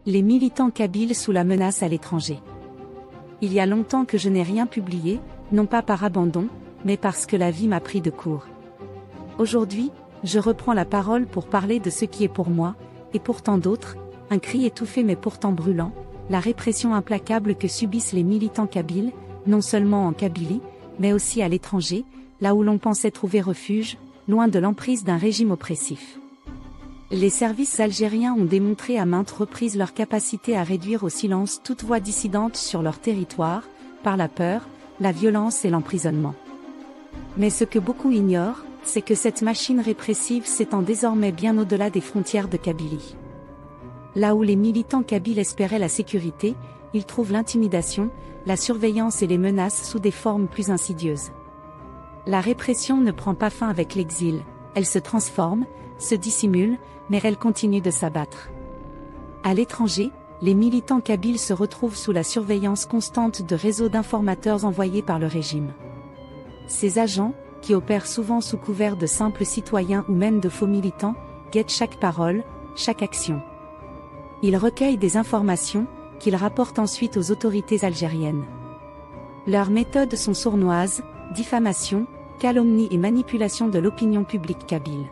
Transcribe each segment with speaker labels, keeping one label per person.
Speaker 1: Les militants kabyles sous la menace à l'étranger. Il y a longtemps que je n'ai rien publié, non pas par abandon, mais parce que la vie m'a pris de court. Aujourd'hui, je reprends la parole pour parler de ce qui est pour moi, et pour tant d'autres, un cri étouffé mais pourtant brûlant, la répression implacable que subissent les militants kabyles, non seulement en Kabylie, mais aussi à l'étranger, là où l'on pensait trouver refuge, loin de l'emprise d'un régime oppressif. Les services algériens ont démontré à maintes reprises leur capacité à réduire au silence toute voix dissidente sur leur territoire, par la peur, la violence et l'emprisonnement. Mais ce que beaucoup ignorent, c'est que cette machine répressive s'étend désormais bien au-delà des frontières de Kabylie. Là où les militants kabyles espéraient la sécurité, ils trouvent l'intimidation, la surveillance et les menaces sous des formes plus insidieuses. La répression ne prend pas fin avec l'exil, elle se transforme, se dissimule, mais elle continue de s'abattre. À l'étranger, les militants kabyles se retrouvent sous la surveillance constante de réseaux d'informateurs envoyés par le régime. Ces agents, qui opèrent souvent sous couvert de simples citoyens ou même de faux militants, guettent chaque parole, chaque action. Ils recueillent des informations, qu'ils rapportent ensuite aux autorités algériennes. Leurs méthodes sont sournoises, diffamation, calomnie et manipulation de l'opinion publique kabyle.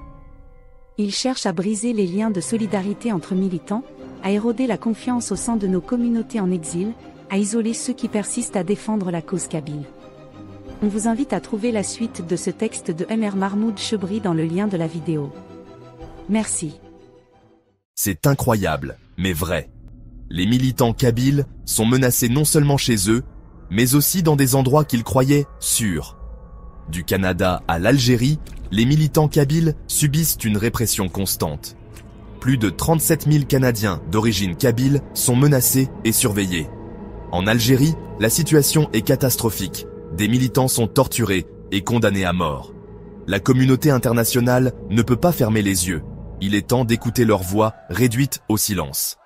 Speaker 1: Ils cherchent à briser les liens de solidarité entre militants, à éroder la confiance au sein de nos communautés en exil, à isoler ceux qui persistent à défendre la cause kabyle. On vous invite à trouver la suite de ce texte de Mr Mahmoud Chebri dans le lien de la vidéo. Merci.
Speaker 2: C'est incroyable, mais vrai. Les militants kabyles sont menacés non seulement chez eux, mais aussi dans des endroits qu'ils croyaient sûrs. Du Canada à l'Algérie, les militants kabyles subissent une répression constante. Plus de 37 000 Canadiens d'origine kabyle sont menacés et surveillés. En Algérie, la situation est catastrophique. Des militants sont torturés et condamnés à mort. La communauté internationale ne peut pas fermer les yeux. Il est temps d'écouter leur voix réduite au silence.